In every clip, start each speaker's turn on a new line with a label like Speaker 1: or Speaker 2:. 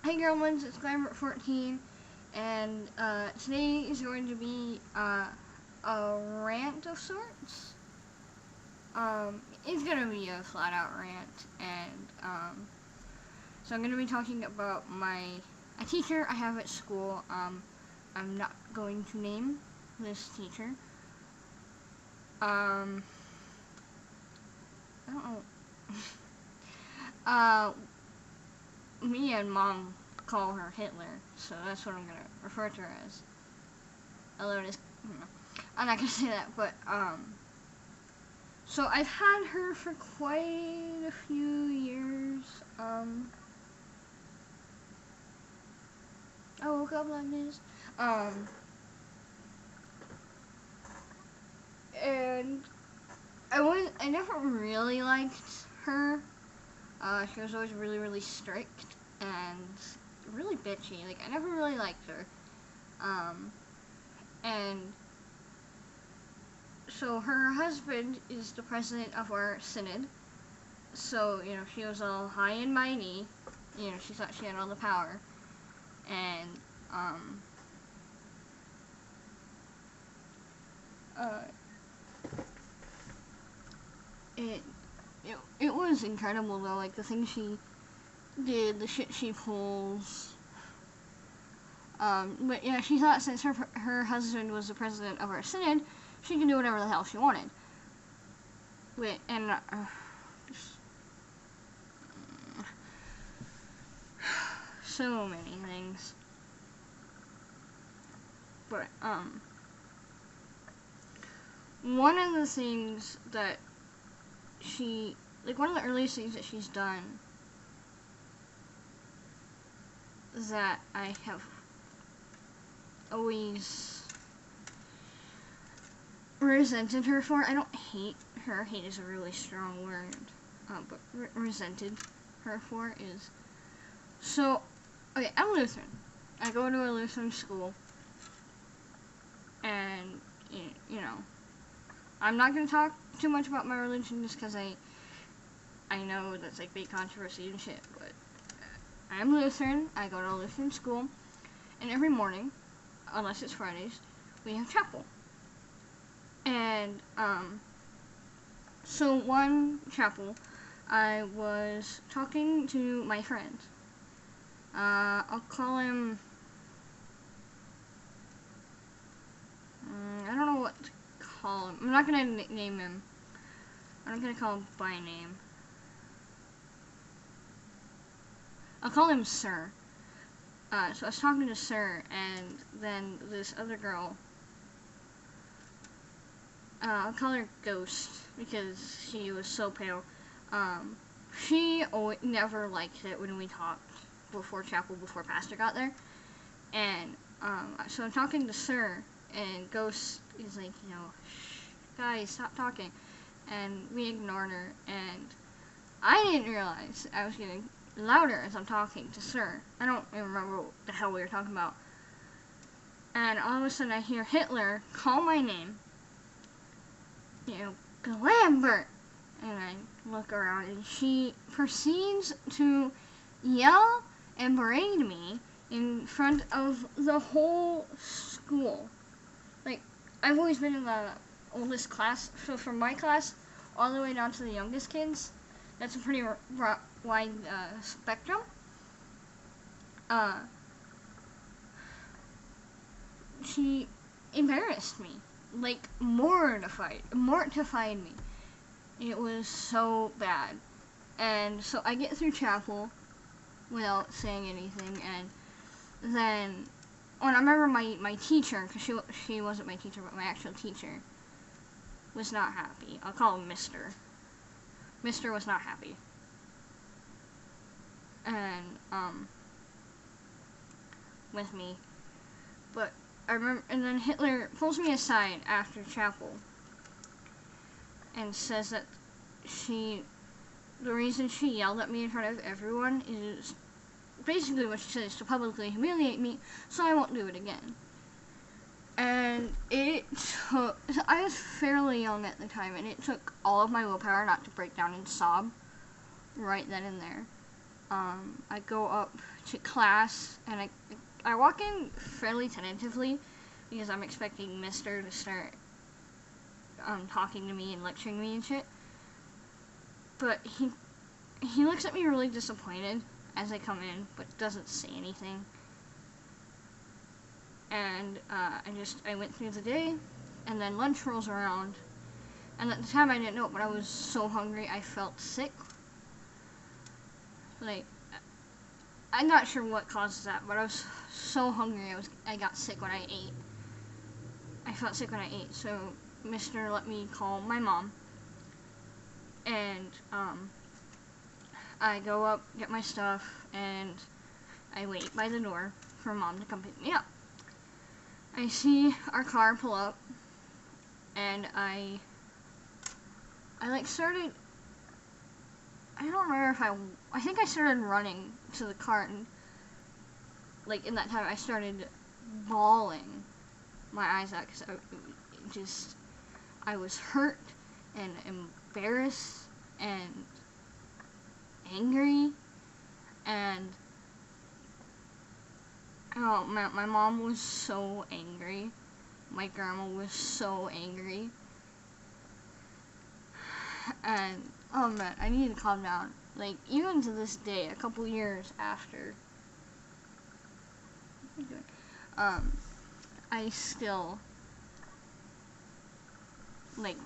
Speaker 1: Hey Gremlins, it's Glamour14, and today is going to be a rant of sorts. It's gonna be a flat out rant, and so I'm gonna be talking about a teacher I have at school. I'm not going to name this teacher. I don't know. Me and Mom call her Hitler, so that's what I'm gonna refer to her as. Although it is, I'm not gonna say that, but so I've had her for quite a few years. I woke up like this. And I never really liked her. She was always really, really strict and really bitchy. Like, I never really liked her. And so her husband is the president of our synod. So, she was all high and mighty. She thought she had all the power. And, it was incredible though, like the things she did, the shit she pulls. But yeah, she thought since her husband was the president of our synod, she could do whatever the hell she wanted. And so many things. But one of the things that one of the earliest things that she's done that I have always resented her for, I don't hate her, hate is a really strong word, but resented her for is, so, okay, I'm Lutheran. I go to a Lutheran school, and, I'm not going to talk too much about my religion just because I know that's like big controversy and shit, but I'm Lutheran. I go to a Lutheran school, and every morning, unless it's Fridays, we have chapel. And so one chapel, I was talking to my friend. I'll call him. I don't know what to call him. I'm not gonna name him. I'm not gonna call him by name. I'll call him Sir. So I was talking to Sir, and then this other girl, I'll call her Ghost, because she was so pale. She never liked it when we talked before chapel, before Pastor got there. And, so I'm talking to Sir, and Ghost is like, guys, stop talking. And we ignored her, and I didn't realize I was getting louder as I'm talking to Sir. I don't even remember what the hell we were talking about. And all of a sudden I hear Hitler call my name. Lambert. And I look around and she proceeds to yell and berate me in front of the whole school. Like, I've always been in the oldest class, so from my class all the way down to the youngest kids, that's a pretty wide spectrum. She embarrassed me, like mortified me. It was so bad. And so I get through chapel without saying anything, and then I remember my teacher, because she wasn't my teacher, but my actual teacher was not happy. I'll call him Mr. Mr. was not happy. And, with me. But I remember, and then Hitler pulls me aside after chapel and says that the reason she yelled at me in front of everyone is basically what she said is to publicly humiliate me, so I won't do it again. And I was fairly young at the time, and it took all of my willpower not to break down and sob right then and there. I go up to class, and I walk in fairly tentatively because I'm expecting Mister to start talking to me and lecturing me and shit. But he looks at me really disappointed as I come in, but doesn't say anything. And I went through the day, and then lunch rolls around, and at the time I didn't know it, but I was so hungry I felt sick. Like, I'm not sure what causes that, but I was so hungry I got sick when I ate. I felt sick when I ate, so Mister let me call my mom, and I go up, get my stuff, and I wait by the door for Mom to come pick me up. I see our car pull up, and I started, I don't remember if I think I started running to the car, and like in that time I started bawling my eyes out because I was hurt and embarrassed and angry, and oh man, my mom was so angry. My grandma was so angry. And oh man, I need to calm down. Like, even to this day, a couple years after, I still like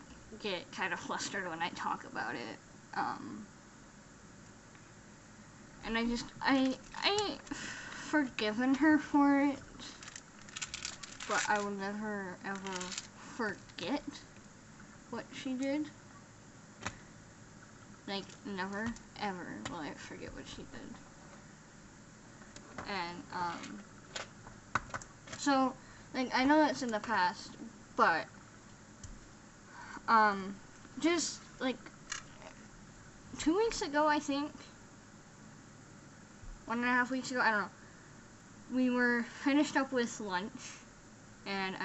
Speaker 1: get kind of flustered when I talk about it. And I forgiven her for it, but I will never ever forget what she did. Like, never ever will I forget what she did. And so like I know that's in the past, but just like 2 weeks ago, I think, 1.5 weeks ago, I don't know, we were finished up with lunch, and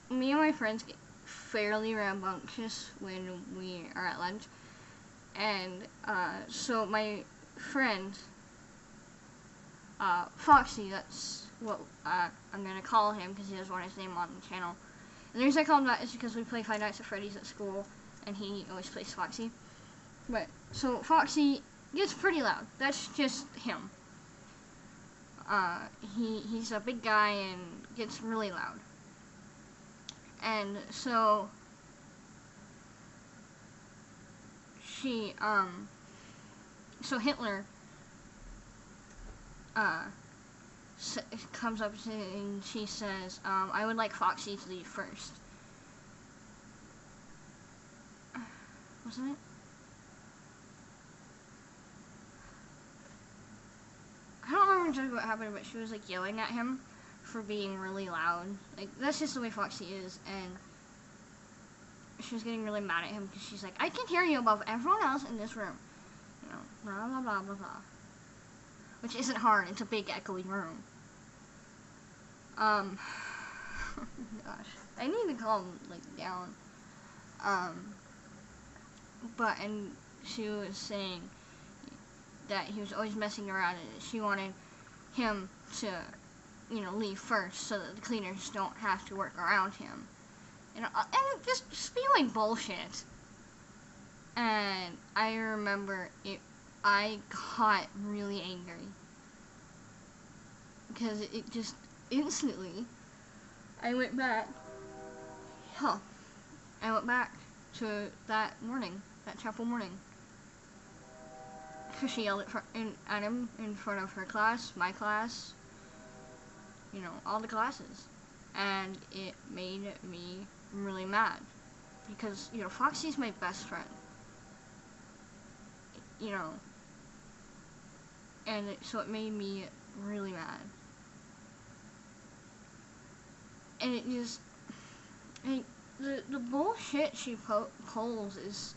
Speaker 1: me and my friends get fairly rambunctious when we are at lunch, and so my friend, Foxy, that's what I'm gonna call him because he doesn't want his name on the channel. And the reason I call him that is because we play Five Nights at Freddy's at school, and he always plays Foxy. But, so Foxy gets pretty loud. That's just him. He's a big guy and gets really loud. And so, so Hitler, comes up and she says, I would like Foxy to leave first. Wasn't it? I don't remember exactly what happened, but she was like yelling at him for being really loud. Like, that's just the way Foxy is, and she was getting really mad at him because she's like, I can hear you above everyone else in this room. You know, blah blah blah blah blah. Which isn't hard, it's a big echoey room. Oh gosh. I need to calm, like, down. And she was saying that he was always messing around, and she wanted him to, you know, leave first so that the cleaners don't have to work around him. And just spewing bullshit. And I remember I got really angry. Because it just instantly, I went back to that morning, that chapel morning. Because she yelled at him in front of her class, my class, you know, all the classes. And it made me really mad. Because, you know, Foxy's my best friend. You know. And so it made me really mad. And it just, like, the bullshit she pulls is,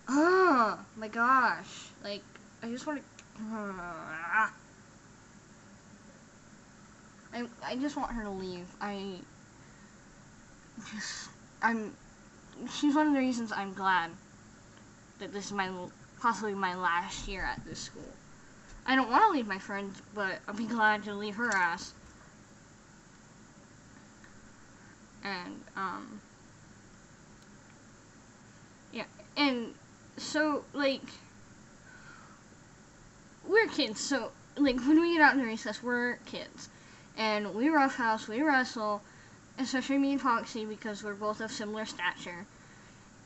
Speaker 1: oh my gosh, like, I just want to, I just want her to leave. She's one of the reasons I'm glad that this is possibly my last year at this school. I don't want to leave my friends, but I'll be glad to leave her ass. And, yeah, and so, like, we're kids, so, like, when we get out in the recess, we're kids. And we roughhouse, we wrestle, especially me and Foxy, because we're both of similar stature.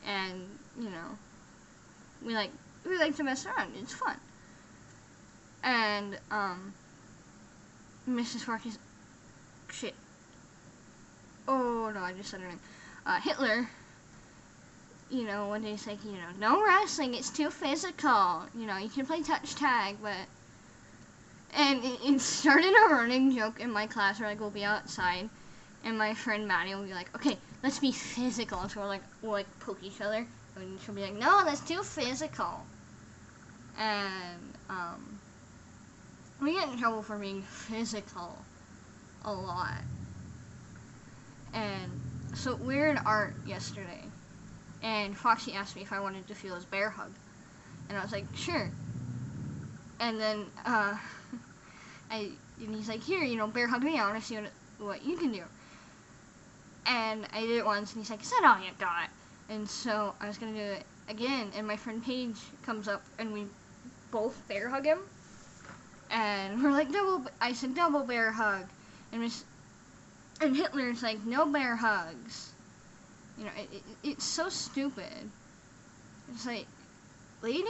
Speaker 1: And, you know, we like to mess around. It's fun. And, Mrs. Foxy's, shit. Oh, no, I just said her name. Hitler, you know, one day he's like, you know, no wrestling, it's too physical. You know, you can play touch tag, but... And it started a running joke in my class where, like, we'll be outside, and my friend Maddie will be like, okay, let's be physical. And so we'll poke each other, and she'll be like, no, that's too physical. And, we get in trouble for being physical a lot. And so we were in art yesterday, and Foxy asked me if I wanted to feel his bear hug, and I was like, sure. And then and he's like, here, you know, bear hug me. I want to see what you can do. And I did it once, and he's like, is that all you got? And so I was gonna do it again, and my friend Paige comes up, and we both bear hug him, and we're like, I said double bear hug, and Hitler's like, no bear hugs. You know, it's so stupid. It's like, lady?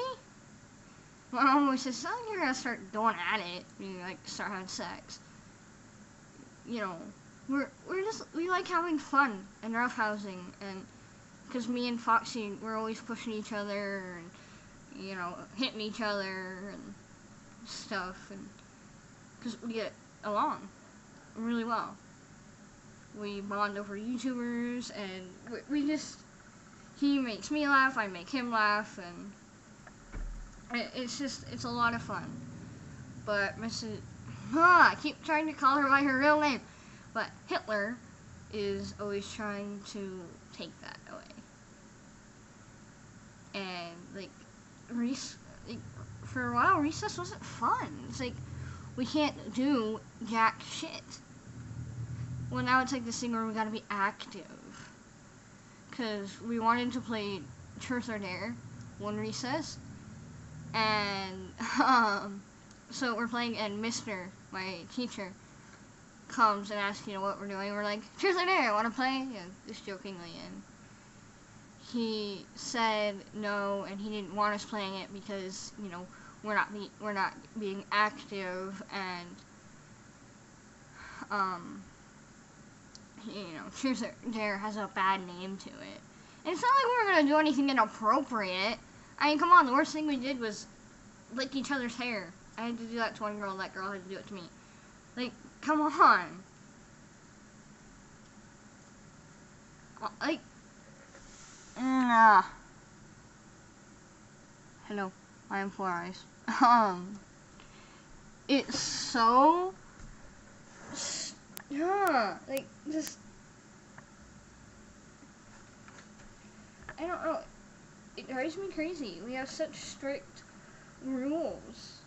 Speaker 1: My mom always says, "Oh, you're gonna start going at it. You like start having sex." You know, we like having fun and roughhousing, and because me and Foxy, we're always pushing each other and, you know, hitting each other and stuff, and because we get along really well. We bond over YouTubers, and we just, he makes me laugh, I make him laugh, and it's a lot of fun. But I keep trying to call her by her real name, but Hitler is always trying to take that away. And, like, for a while, recess wasn't fun. It's like, we can't do jack shit. Well, now it's like this thing where we gotta be active. Because we wanted to play Truth or Dare one recess. And, so we're playing, and Mr., my teacher, comes and asks, you know, what we're doing. We're like, Truth or Dare, wanna play? Yeah, just jokingly. And he said no, and he didn't want us playing it because, you know, we're not being active, and, you know, Truth or Dare has a bad name to it. And it's not like we were gonna do anything inappropriate. I mean, come on, the worst thing we did was lick each other's hair. I had to do that to one girl, and that girl had to do it to me. Like, come on. Like, hello, I am Four Eyes. It's so, like, just, I don't know, it drives me crazy. We have such strict rules.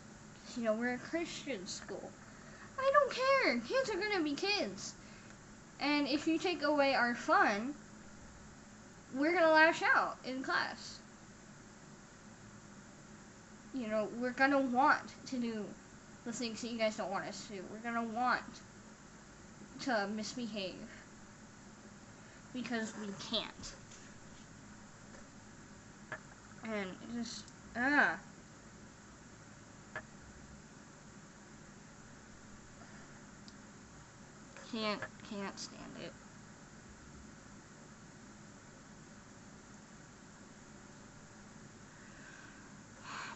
Speaker 1: You know, we're a Christian school. I don't care. Kids are gonna be kids. And if you take away our fun, we're gonna lash out in class. You know, we're gonna want to do the things that you guys don't want us to do. We're gonna want to misbehave. Because we can't. And it just, Can't stand it.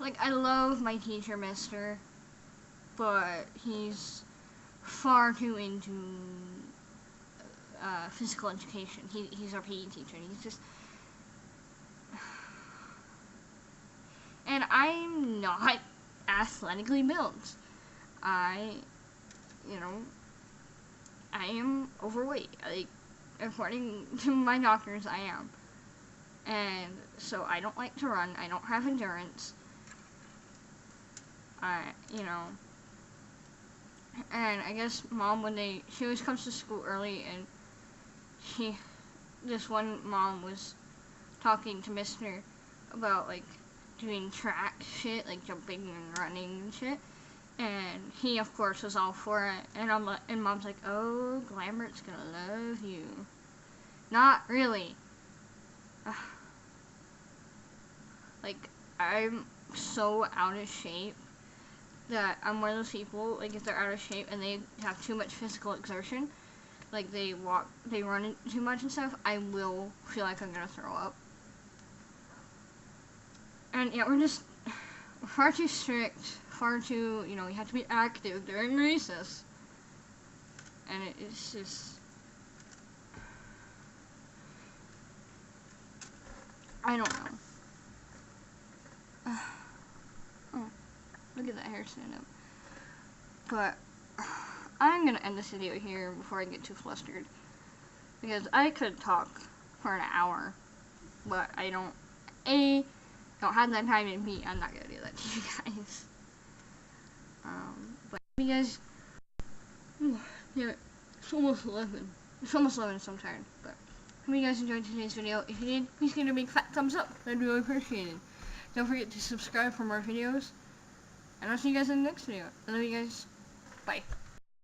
Speaker 1: Like, I love my teacher, Mister, but he's far too into physical education. He's our PE teacher, and he's just, and I'm not athletically built. You know, I am overweight. Like, according to my doctors, I am. and so I don't like to run. I don't have endurance. You know, and I guess mom, she always comes to school early, and this one mom was talking to Mister about like doing track shit, like jumping and running and shit. And he, of course, was all for it. And mom's like, "Oh, Glambert's gonna love you." Not really. Like, I'm so out of shape that I'm one of those people, like, if they're out of shape and they have too much physical exertion, like, they run too much and stuff, I will feel like I'm gonna throw up. And, yeah, we're just far too strict, far too, you know, you have to be active during recess. And it's just, I don't know. Oh, look at that hair stand up. But I'm gonna end this video here before I get too flustered, because I could talk for an hour, but I don't have that time, and B, I'm not gonna do that to you guys. But you guys, yeah, it's almost 11. It's almost 11, so I'm tired. But hope you guys enjoyed today's video. If you did, please give it a big fat thumbs up. That'd be really appreciated. Don't forget to subscribe for more videos, and I'll see you guys in the next video. I love you guys. Bye.